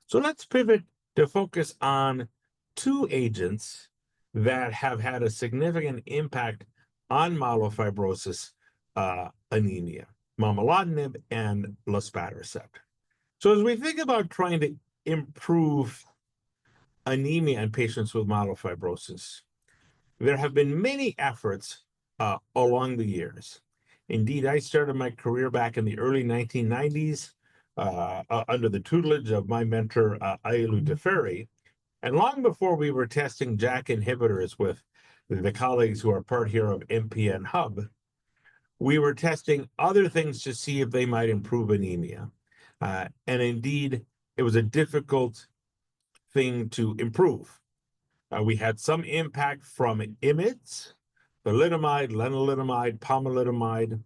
So let's pivot to focus on two agents that have had a significant impact on myelofibrosis anemia, momelotinib and luspatercept. So as we think about trying to improve anemia in patients with myelofibrosis, there have been many efforts along the years. Indeed, I started my career back in the early 1990s under the tutelage of my mentor, Ayelu Teferi. And long before we were testing JAK inhibitors with the colleagues who are part here of MPN Hub, we were testing other things to see if they might improve anemia. And indeed, it was a difficult thing to improve. We had some impact from IMiDs, thalidomide, lenalidomide, pomalidomide.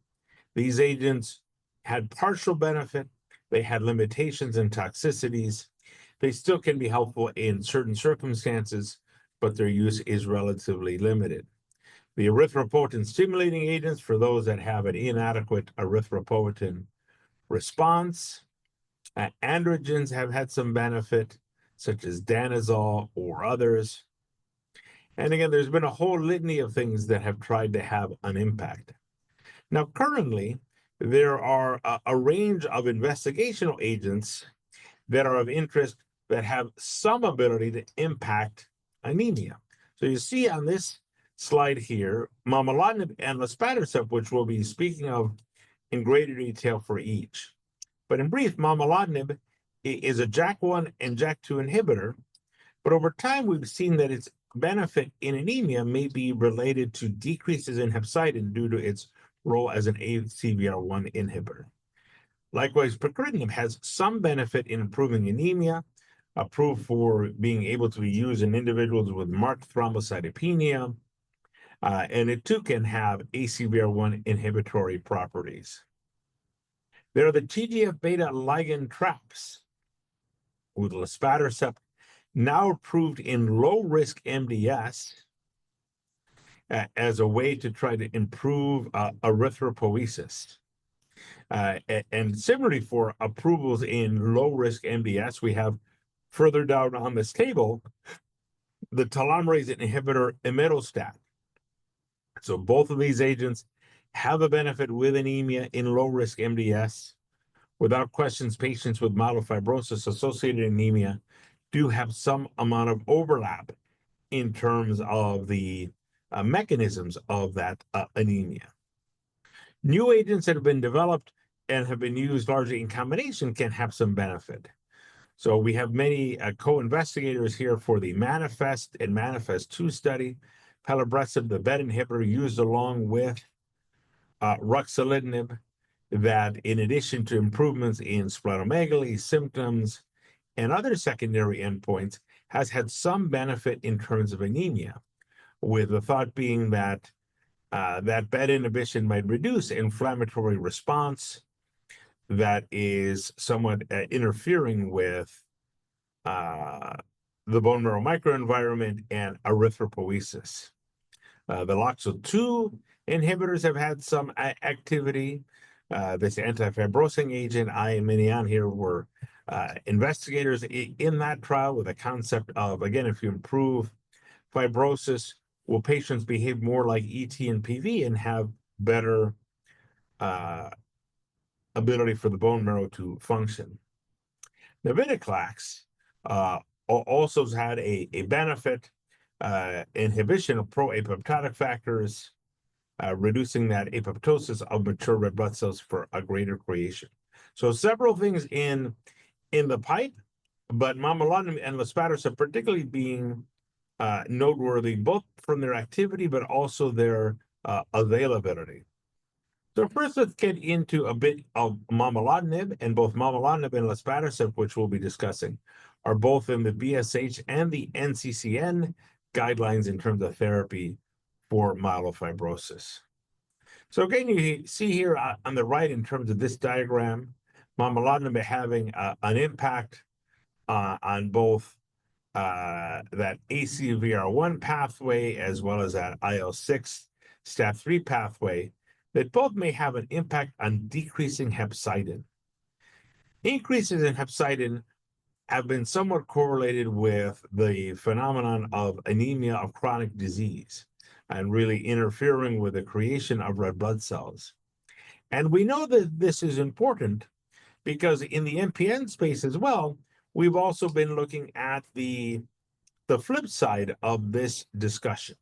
These agents had partial benefit. They had limitations and toxicities. They still can be helpful in certain circumstances, but their use is relatively limited. The erythropoietin stimulating agents for those that have an inadequate erythropoietin response. Androgens have had some benefit, such as danazol or others. And again, there's been a whole litany of things that have tried to have an impact. Now, currently, there are a range of investigational agents that are of interest that have some ability to impact anemia. So you see on this slide here, momelotinib and luspatercept, which we'll be speaking of in greater detail for each. But in brief, momelotinib is a JAK1 and JAK2 inhibitor, but over time we've seen that its benefit in anemia may be related to decreases in hepcidin due to its role as an ACVR1 inhibitor. Likewise, pacritinib has some benefit in improving anemia, approved for being able to be used in individuals with marked thrombocytopenia, and it too can have ACVR1 inhibitory properties. There are the TGF-beta ligand traps, with luspatercept now approved in low-risk MDS as a way to try to improve erythropoiesis. And similarly for approvals in low-risk MDS, we have further down on this table the telomerase inhibitor imetelstat. So both of these agents have a benefit with anemia in low-risk MDS. Without questions, patients with myelofibrosis-associated anemia do have some amount of overlap in terms of the mechanisms of that anemia. New agents that have been developed and have been used largely in combination can have some benefit. So we have many co-investigators here for the MANIFEST and MANIFEST-2 study. Pelabresib, the BET inhibitor, used along with ruxolitinib, that in addition to improvements in splenomegaly symptoms and other secondary endpoints, has had some benefit in terms of anemia, with the thought being that that BET inhibition might reduce inflammatory response that is somewhat interfering with the bone marrow microenvironment and erythropoiesis. The LOXO2 inhibitors have had some activity. This anti-fibrosing agent, I and many on here were investigators in that trial with a concept of, again, if you improve fibrosis, will patients behave more like ET and PV and have better ability for the bone marrow to function. Navitoclax also has had a benefit, inhibition of pro-apoptotic factors, reducing that apoptosis of mature red blood cells for a greater creation. So several things in the pipe, but momelotinib and luspatercept particularly being noteworthy, both from their activity but also their availability. So first, let's get into a bit of momelotinib, and both momelotinib and luspatercept, which we'll be discussing, are both in the BSH and the NCCN guidelines in terms of therapy for myelofibrosis. So again, you see here on the right in terms of this diagram, momelotinib having an impact on both that ACVR1 pathway as well as that IL-6 STAT3 pathway, that both may have an impact on decreasing hepcidin. Increases in hepcidin have been somewhat correlated with the phenomenon of anemia of chronic disease and really interfering with the creation of red blood cells. And we know that this is important because in the MPN space as well, we've also been looking at the flip side of this discussion,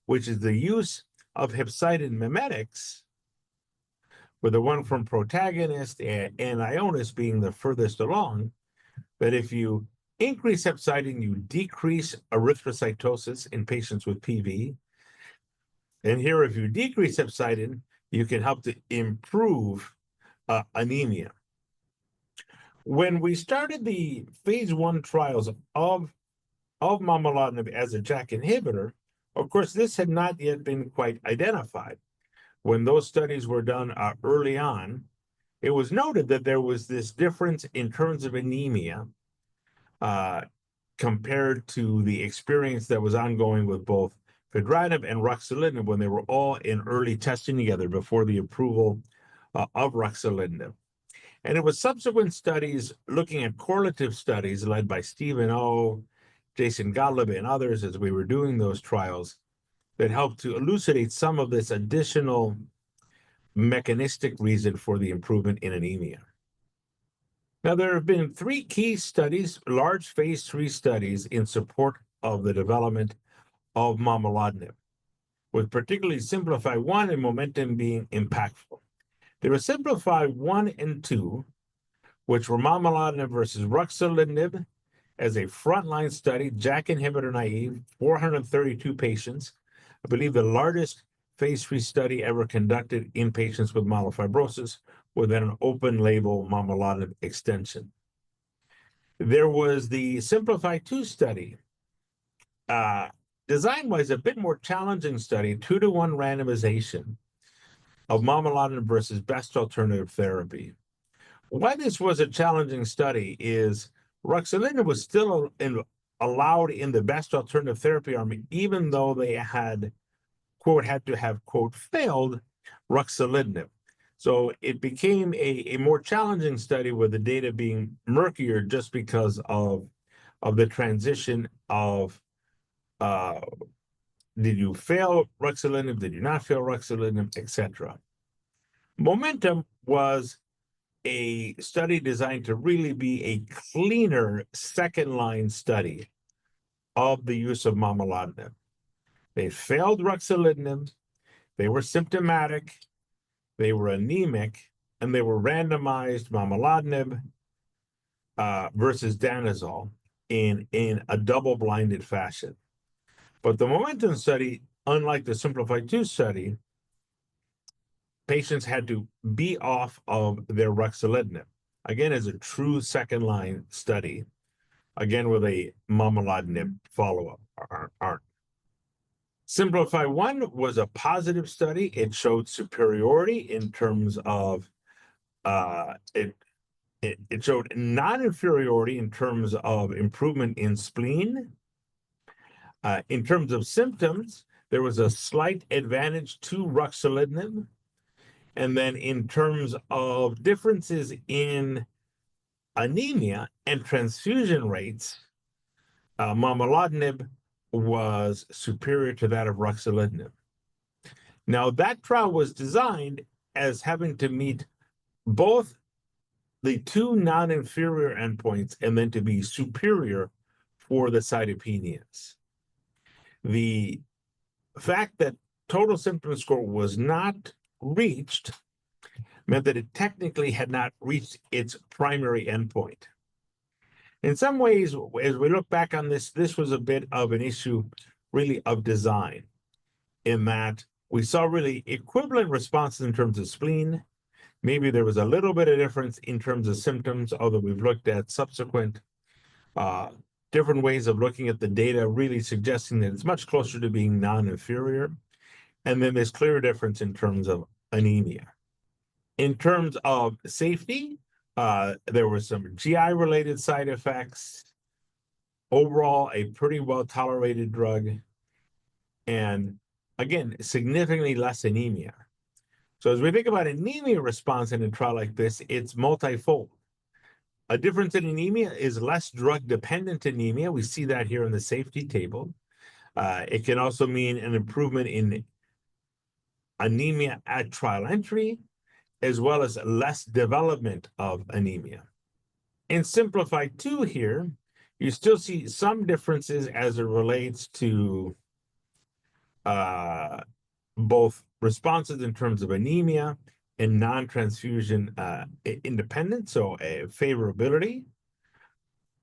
which is the use of hepcidin mimetics, with the one from Protagonist and Ionis being the furthest along, that if you increase hepcidin, you decrease erythrocytosis in patients with PV. And here, if you decrease hepcidin, you can help to improve anemia. When we started the phase 1 trials of momelotinib as a JAK inhibitor, of course, this had not yet been quite identified. When those studies were done early on, it was noted that there was this difference in terms of anemia compared to the experience that was ongoing with both fedratinib and ruxolitinib when they were all in early testing together before the approval of ruxolitinib. And it was subsequent studies looking at correlative studies led by Stephen O., Jason Gottlieb, and others as we were doing those trials that helped to elucidate some of this additional mechanistic reason for the improvement in anemia. Now, there have been 3 key studies, large phase 3 studies in support of the development of momelotinib, with particularly Simplify 1 and Momentum being impactful. There were Simplify 1 and 2, which were momelotinib versus ruxolitinib as a frontline study, JAK inhibitor naive, 432 patients. I believe the largest phase 3 study ever conducted in patients with myelofibrosis with an open label momelotinib extension. There was the Simplify 2 study, design-wise a bit more challenging study, 2-to-1 randomization of momelotinib versus best alternative therapy. Why this was a challenging study is ruxolitinib was still allowed in the best alternative therapy arm, even though they had, quote, had to have, quote, failed ruxolitinib. So it became a more challenging study with the data being murkier just because of the transition of did you fail ruxolitinib, did you not fail ruxolitinib, etc. Momentum was a study designed to really be a cleaner second-line study of the use of momelotinib. They failed ruxolitinib, they were symptomatic, they were anemic, and they were randomized momelotinib versus danazol in a double-blinded fashion. But the Momentum study, unlike the Simplify 2 study, patients had to be off of their ruxolitinib, again, as a true second-line study, again, with a momelotinib follow-up arm. Simplify 1 was a positive study. It showed superiority in terms of, it showed non-inferiority in terms of improvement in spleen. In terms of symptoms, there was a slight advantage to ruxolitinib. And then in terms of differences in anemia and transfusion rates, momelotinib was superior to that of ruxolitinib. Now, that trial was designed as having to meet both the 2 non-inferior endpoints and then to be superior for the cytopenias. The fact that total symptom score was not reached meant that it technically had not reached its primary endpoint. In some ways, as we look back on this, this was a bit of an issue really of design, in that we saw really equivalent responses in terms of spleen. Maybe there was a little bit of difference in terms of symptoms, although we've looked at subsequent different ways of looking at the data, really suggesting that it's much closer to being non-inferior. And then there's clear difference in terms of anemia. In terms of safety, there were some GI-related side effects. Overall, a pretty well-tolerated drug. And again, significantly less anemia. So as we think about anemia response in a trial like this, it's multifold. A difference in anemia is less drug-dependent anemia. We see that here in the safety table. It can also mean an improvement in anemia at trial entry, as well as less development of anemia. In Simplified 2 here, you still see some differences as it relates to both responses in terms of anemia and non-transfusion independence, so favorability.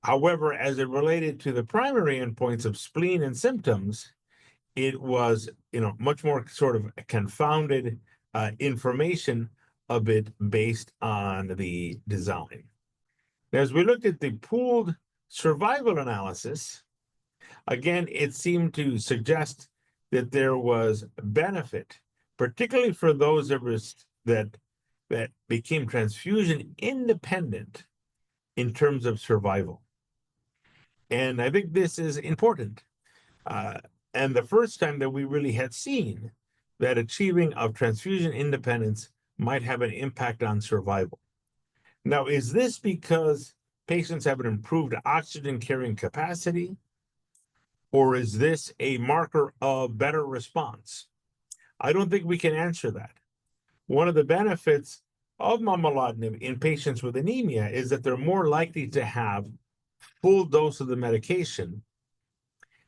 However, as it related to the primary endpoints of spleen and symptoms, it was, much more sort of confounded information a bit based on the design. As we looked at the pooled survival analysis, again, it seemed to suggest that there was benefit, particularly for those of us that became transfusion independent in terms of survival. And I think this is important. And the first time that we really had seen that achieving of transfusion independence might have an impact on survival. Now, is this because patients have an improved oxygen carrying capacity, or is this a marker of better response? I don't think we can answer that. One of the benefits of momelotinib in patients with anemia is that they're more likely to have full dose of the medication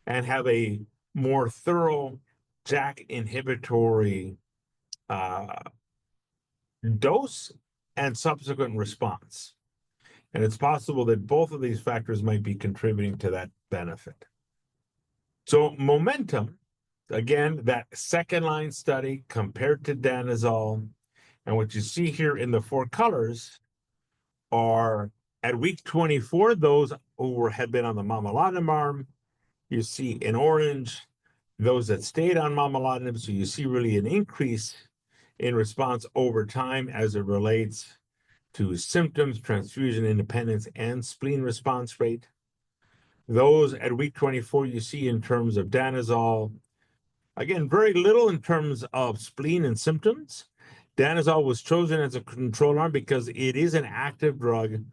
and have a more thorough JAK inhibitory dose and subsequent response. And it's possible that both of these factors might be contributing to that benefit. So Momentum, again, that second-line study compared to danazol, and what you see here in the 4 colors are at week 24, those who had been on the momelotinib arm. You see in orange those that stayed on momelotinib, so you see really an increase in response over time as it relates to symptoms, transfusion independence, and spleen response rate. Those at week 24 you see in terms of danazol, again, very little in terms of spleen and symptoms. Danazol was chosen as a control arm because it is an active drug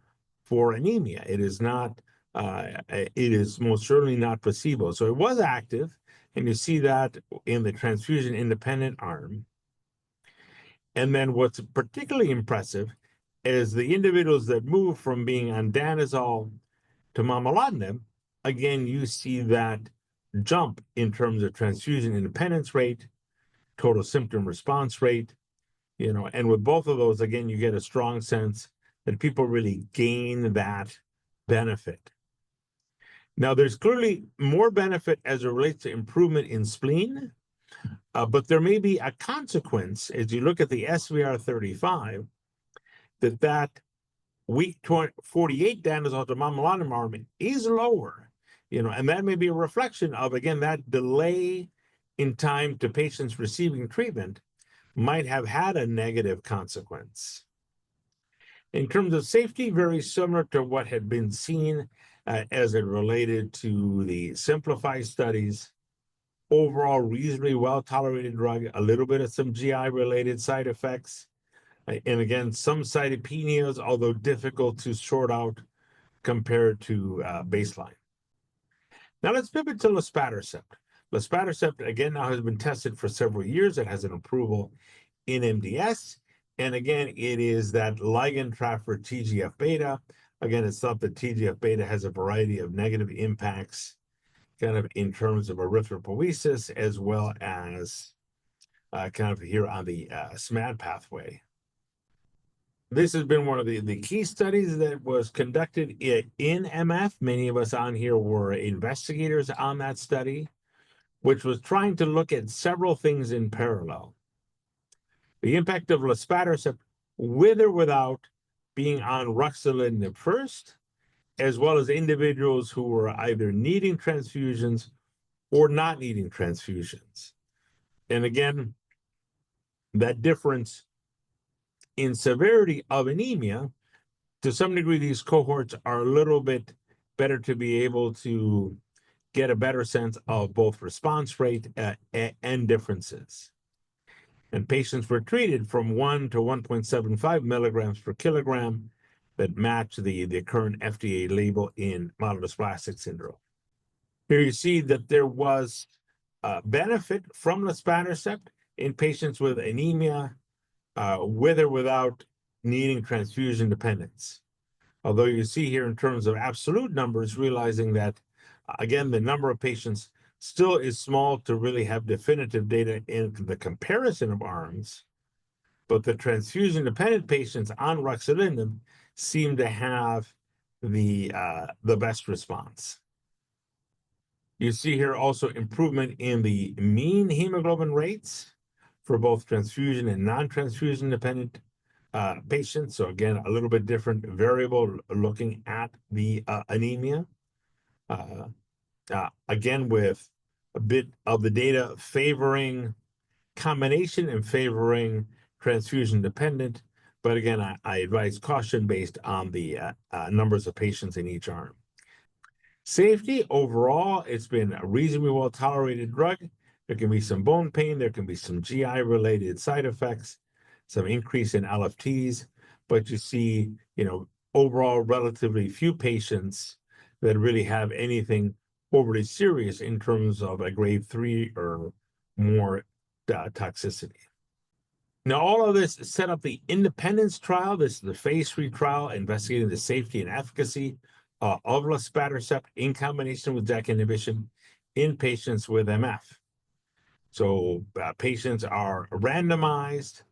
for anemia. It is not, it is most certainly not placebo. So it was active, and you see that in the transfusion independent arm. And then what's particularly impressive is the individuals that move from being on danazol to momelotinib, again, you see that jump in terms of transfusion independence rate, total symptom response rate, and with both of those, again, you get a strong sense that people really gain that benefit. Now, there's clearly more benefit as it relates to improvement in spleen, but there may be a consequence as you look at the SVR35 that week 48 danazol to momelotinib arm is lower, and that may be a reflection of, again, that delay in time to patients receiving treatment might have had a negative consequence. In terms of safety, very similar to what had been seen as it related to the Simplify studies. Overall, reasonably well-tolerated drug, a little bit of some GI-related side effects, and again, some cytopenias, although difficult to sort out compared to baseline. Now let's pivot to luspatercept. Luspatercept, again, now has been tested for several years. It has an approval in MDS. And again, it is that ligand trap for TGF-beta. Again, it's thought that TGF-beta has a variety of negative impacts kind of in terms of erythropoiesis, as well as kind of here on the SMAD pathway. This has been one of the key studies that was conducted in MF. Many of us on here were investigators on that study, which was trying to look at several things in parallel. The impact of luspatercept with or without being on ruxolitinib first, as well as individuals who were either needing transfusions or not needing transfusions. And again, that difference in severity of anemia, to some degree, these cohorts are a little bit better to be able to get a better sense of both response rate and differences. And patients were treated from 1 to 1.75 milligrams per kilogram. that match the current FDA label in myelodysplastic syndrome. Here you see that there was benefit from luspatercept in patients with anemia, with or without needing transfusion dependence. Although you see here in terms of absolute numbers, realizing that, again, the number of patients still is small to really have definitive data in the comparison of arms, but the transfusion-dependent patients on ruxolitinib seem to have the best response. You see here also improvement in the mean hemoglobin rates for both transfusion and non-transfusion dependent patients. So again, a little bit different variable looking at the anemia. Again, with a bit of the data favoring combination and favoring transfusion dependent. But again, I advise caution based on the numbers of patients in each arm. Safety, overall, it's been a reasonably well-tolerated drug. There can be some bone pain, there can be some GI-related side effects, some increase in LFTs, but you see, overall relatively few patients that really have anything overly serious in terms of a grade 3 or more toxicity. Now, all of this set up the Independence trial. This is the phase 3 trial investigating the safety and efficacy of luspatercept in combination with JAK inhibition in patients with MF. So patients are randomized.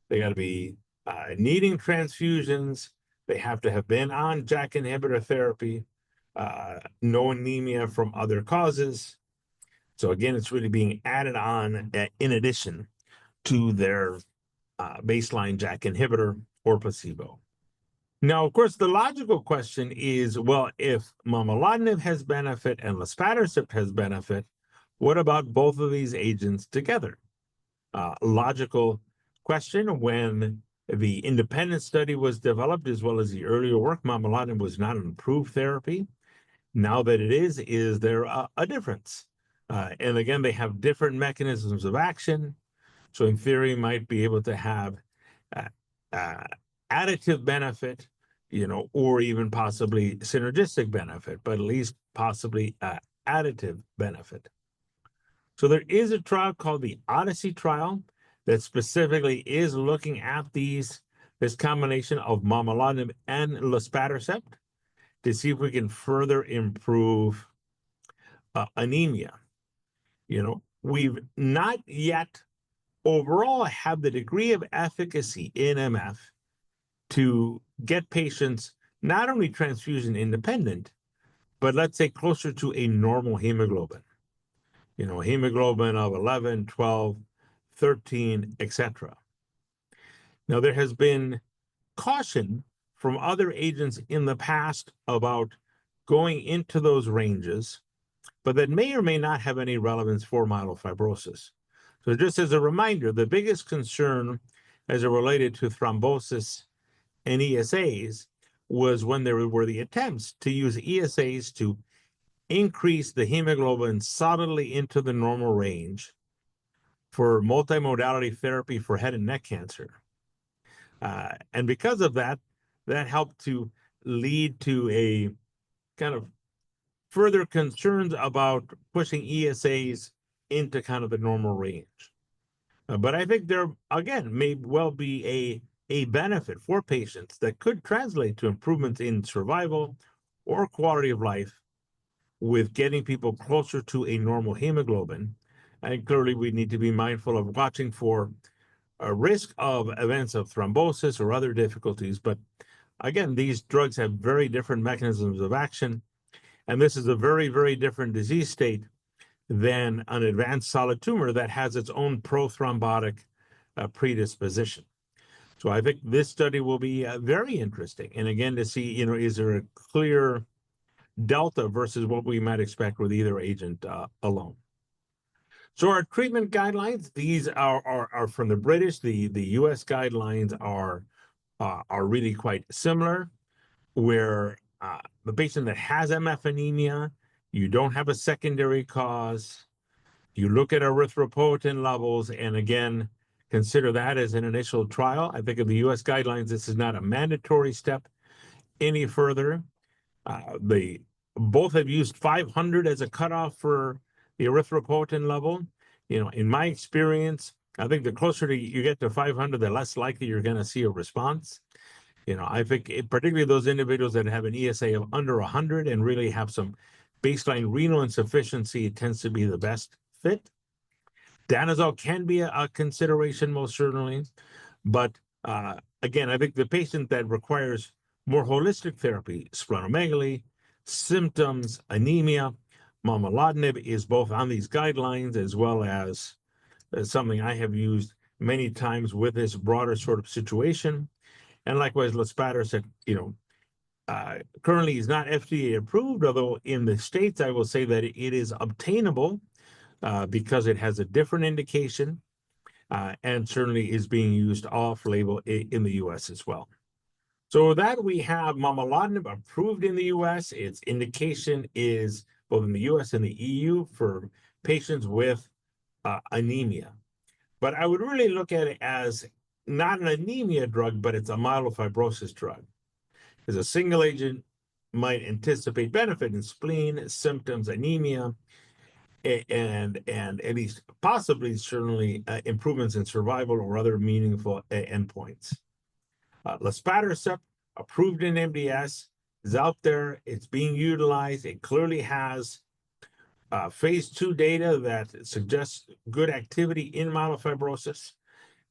They got to be needing transfusions. They have to have been on JAK inhibitor therapy, no anemia from other causes. So again, it's really being added on in addition to their baseline JAK inhibitor or placebo. Now, of course, the logical question is, well, if momelotinib has benefit and luspatercept has benefit, what about both of these agents together? Logical question. When the independent study was developed, as well as the earlier work, momelotinib was not an approved therapy. Now that it is there a difference? And again, they have different mechanisms of action. So in theory, might be able to have additive benefit, or even possibly synergistic benefit, but at least possibly additive benefit. So there is a trial called the Odyssey trial that specifically is looking at this combination of momelotinib and luspatercept to see if we can further improve anemia. We've not yet overall have the degree of efficacy in MF to get patients not only transfusion independent, but let's say closer to a normal hemoglobin. Hemoglobin of 11, 12, 13, etc. Now, there has been caution from other agents in the past about going into those ranges, but that may or may not have any relevance for myelofibrosis. So just as a reminder, the biggest concern as it related to thrombosis and ESAs was when there were the attempts to use ESAs to increase the hemoglobin solidly into the normal range for multimodality therapy for head and neck cancer. And because of that, that helped to lead to a kind of further concerns about pushing ESAs into kind of the normal range. But I think there, again, may well be a benefit for patients that could translate to improvements in survival or quality of life with getting people closer to a normal hemoglobin. And clearly, we need to be mindful of watching for a risk of events of thrombosis or other difficulties. But again, these drugs have very different mechanisms of action. And this is a very, very different disease state than an advanced solid tumor that has its own prothrombotic predisposition. So I think this study will be very interesting. And again, to see, is there a clear delta versus what we might expect with either agent alone. So our treatment guidelines, these are from the British. The US guidelines are really quite similar, where the patient that has MF anemia, you don't have a secondary cause, you look at erythropoietin levels, and again, consider that as an initial trial. I think in the US guidelines, this is not a mandatory step. any further. They both have used 500 as a cutoff for the erythropoietin level. In my experience, I think the closer you get to 500, the less likely you're going to see a response. I think particularly those individuals that have an ESA of under 100 and really have some baseline renal insufficiency, it tends to be the best fit. Danazol can be a consideration, most certainly. But again, I think the patient that requires more holistic therapy, splenomegaly, symptoms, anemia, momelotinib is both on these guidelines as well as something I have used many times with this broader sort of situation. And likewise, luspatercept, currently is not FDA approved, although in the States, I will say that it is obtainable because it has a different indication and certainly is being used off-label in the US as well. So with that, we have momelotinib approved in the US. Its indication is both in the US and the EU for patients with anemia. But I would really look at it as not an anemia drug, but it's a myelofibrosis drug. As a single agent might anticipate benefit in spleen, symptoms, anemia, and at least possibly certainly improvements in survival or other meaningful endpoints. Luspatercept, approved in MDS, is out there. It's being utilized. It clearly has phase 2 data that suggests good activity in myelofibrosis.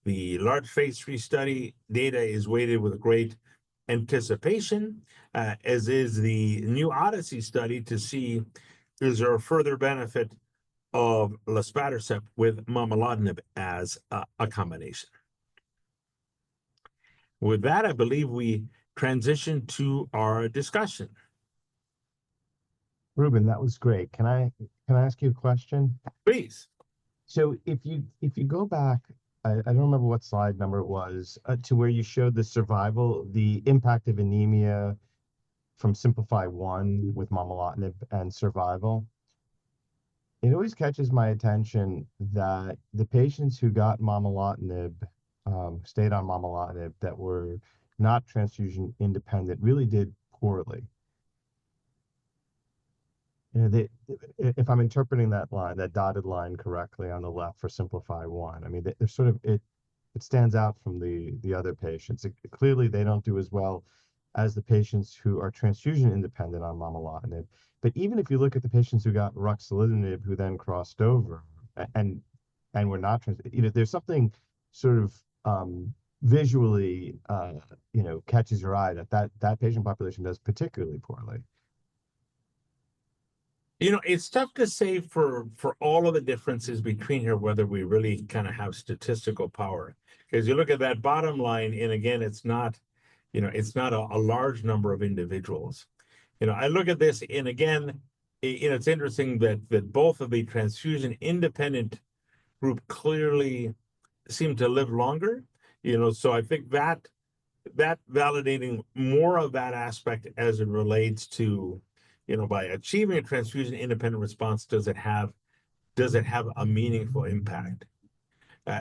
The large phase 3 study data is weighted with great anticipation, as is the new Odyssey study to see is there a further benefit of luspatercept with momelotinib as a combination. With that, I believe we transition to our discussion. Ruben, that was great. Can I ask you a question? Please. So if you go back, I don't remember what slide number it was, to where you showed the survival, the impact of anemia from Simplify 1 with momelotinib and survival. It always catches my attention that the patients who got momelotinib, stayed on momelotinib, that were not transfusion independent, really did poorly. If I'm interpreting that line, that dotted line correctly on the left for Simplify 1, I mean, they're sort of, it stands out from the other patients. Clearly, they don't do as well as the patients who are transfusion independent on momelotinib. But even if you look at the patients who got ruxolitinib, who then crossed over and were not there's something sort of visually, catches your eye that patient population does particularly poorly. It's tough to say for all of the differences between here, whether we really kind of have statistical power. Because you look at that bottom line, and again, it's not a large number of individuals. I look at this, and again, it's interesting that both of the transfusion independent group clearly seem to live longer. So I think that validating more of that aspect as it relates to, by achieving a transfusion independent response, does it have a meaningful impact?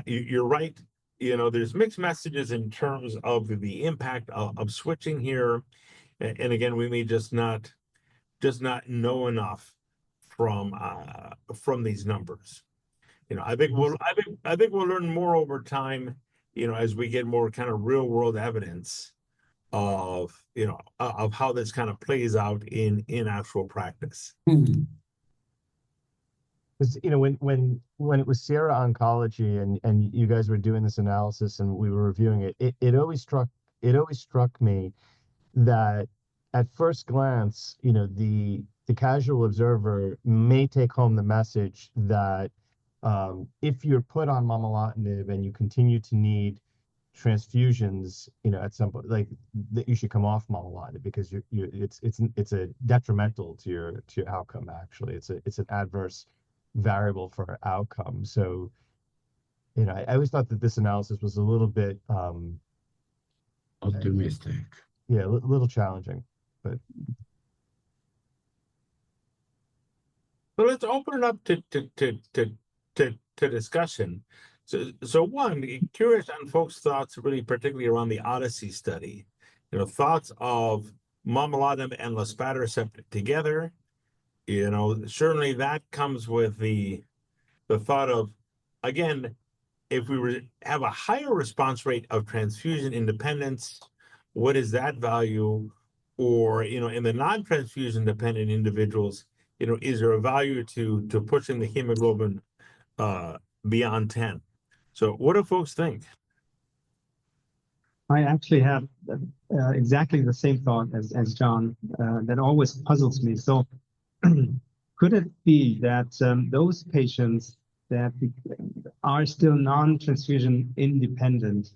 You're right. There's mixed messages in terms of the impact of switching here. And again, we may just not know enough from these numbers. I think we'll learn more over time, as we get more kind of real world evidence of how this kind of plays out in actual practice. Because when it was Sierra Oncology and you guys were doing this analysis and we were reviewing it always struck me that at first glance, the casual observer may take home the message that if you're put on momelotinib and you continue to need transfusions, at some point, like that, you should come off momelotinib because it's a detrimental to your outcome. Actually, it's an adverse variable for outcome. So, I always thought that this analysis was a little bit optimistic. Yeah, a little challenging, but. So let's open it up to discussion. So one, curious on folks' thoughts, really particularly around the Odyssey study. Thoughts of momelotinib and luspatercept together, certainly that comes with the thought of, again, if we have a higher response rate of transfusion independence, what is that value? Or, in the non-transfusion dependent individuals, is there a value to pushing the hemoglobin beyond 10? So what do folks think? I actually have exactly the same thought as John. That always puzzles me. So could it be that those patients that are still non-transfusion independent,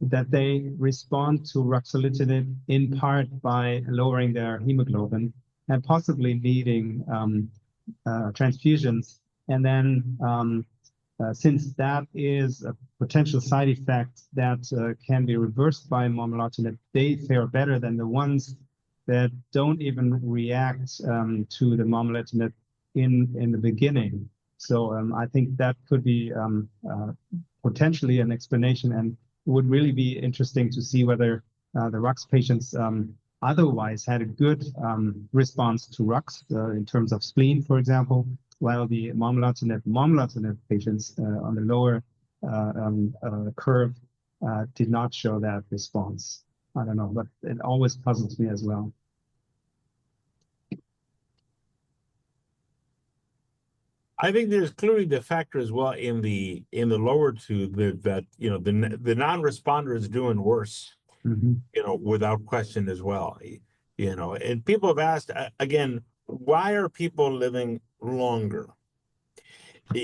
that they respond to ruxolitinib in part by lowering their hemoglobin and possibly needing transfusions, and then since that is a potential side effect that can be reversed by momelotinib, they fare better than the ones that don't even react to the momelotinib in the beginning. So I think that could be potentially an explanation, and it would really be interesting to see whether the Rux patients otherwise had a good response to Rux in terms of spleen, for example, while the momelotinib patients on the lower curve did not show that response. I don't know, but it always puzzles me as well. I think there's clearly the factor as well in the lower two that the non-responder is doing worse, without question as well. And people have asked again, why are people living longer?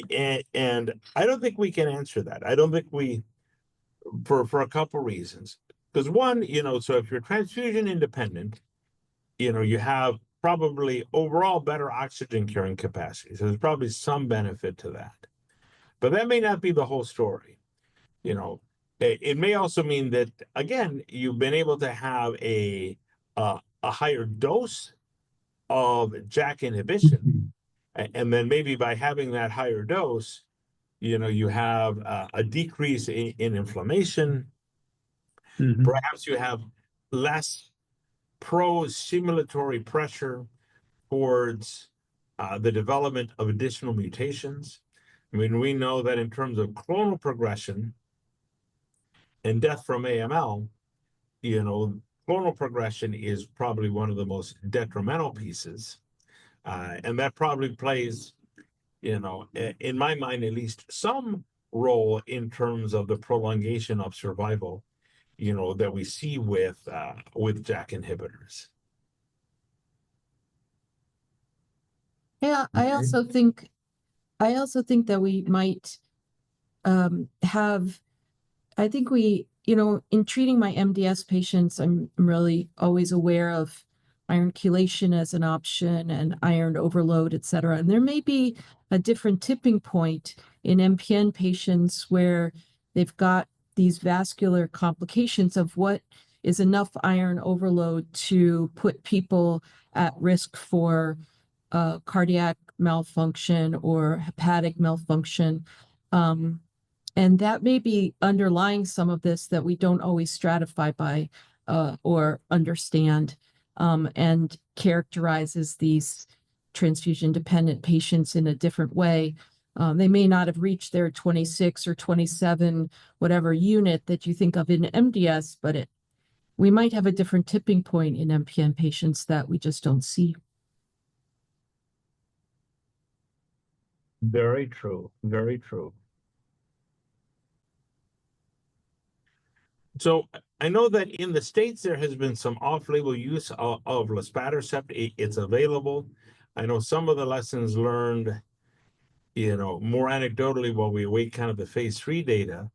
And I don't think we can answer that. I don't think we, for a couple reasons. Because one, so if you're transfusion independent, you have probably overall better oxygen carrying capacity. So there's probably some benefit to that. But that may not be the whole story. It may also mean that, again, you've been able to have a higher dose of JAK inhibition. And then maybe by having that higher dose, you have a decrease in inflammation. Perhaps you have less pro-stimulatory pressure towards the development of additional mutations. I mean, we know that in terms of clonal progression and death from AML, clonal progression is probably one of the most detrimental pieces. And that probably plays, in my mind, at least some role in terms of the prolongation of survival, that we see with JAK inhibitors. Yeah, I also think that we might have, I think we, in treating my MDS patients, I'm really always aware of iron chelation as an option and iron overload, et cetera. And there may be a different tipping point in MPN patients where they've got these vascular complications of what is enough iron overload to put people at risk for cardiac malfunction or hepatic malfunction. And that may be underlying some of this that we don't always stratify by or understand, and characterizes these transfusion-dependent patients in a different way. They may not have reached their 26 or 27, whatever unit that you think of in MDS, but we might have a different tipping point in MPN patients that we just don't see. Very true. Very true. So I know that in the States, there has been some off-label use of luspatercept. It's available. I know some of the lessons learned, more anecdotally while we await kind of the phase 3 data,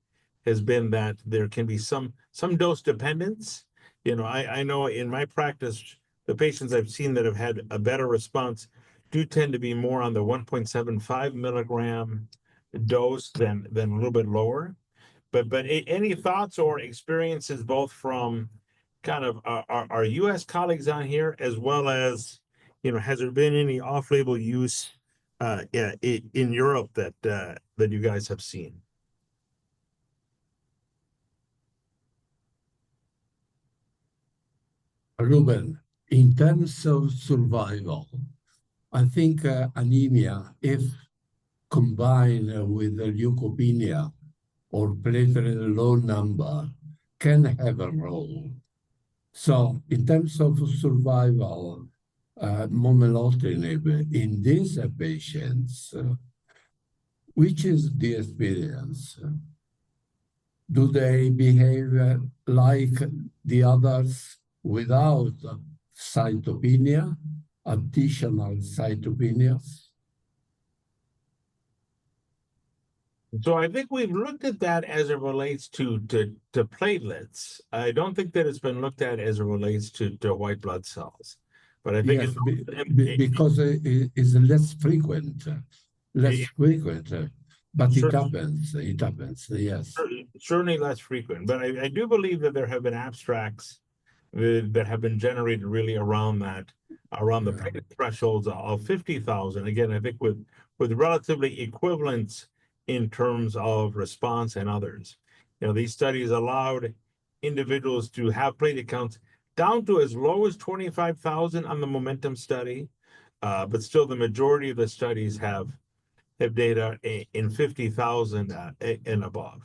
has been that there can be some dose dependence. I know in my practice, the patients I've seen that have had a better response do tend to be more on the 1.75 milligram dose than a little bit lower. But any thoughts or experiences both from kind of our U.S. colleagues on here, as well as, has there been any off-label use in Europe that you guys have seen? Ruben, in terms of survival, I think anemia, if combined with leukopenia or platelet low number, can have a role. So in terms of survival, momelotinib in these patients, which is the experience? Do they behave like the others without cytopenia, additional cytopenias? So I think we've looked at that as it relates to platelets. I don't think that it's been looked at as it relates to white blood cells. But I think Yes, it's because it is less frequent, but Sure. it happens, yes. Certainly less frequent. But I do believe that there have been abstracts that have been generated really around that, around the platelet thresholds of 50,000. Again, I think with relatively equivalence in terms of response and others. You know, these studies allowed individuals to have platelet counts down to as low as 25,000 on the Momentum study, but still the majority of the studies have data in 50,000 and above.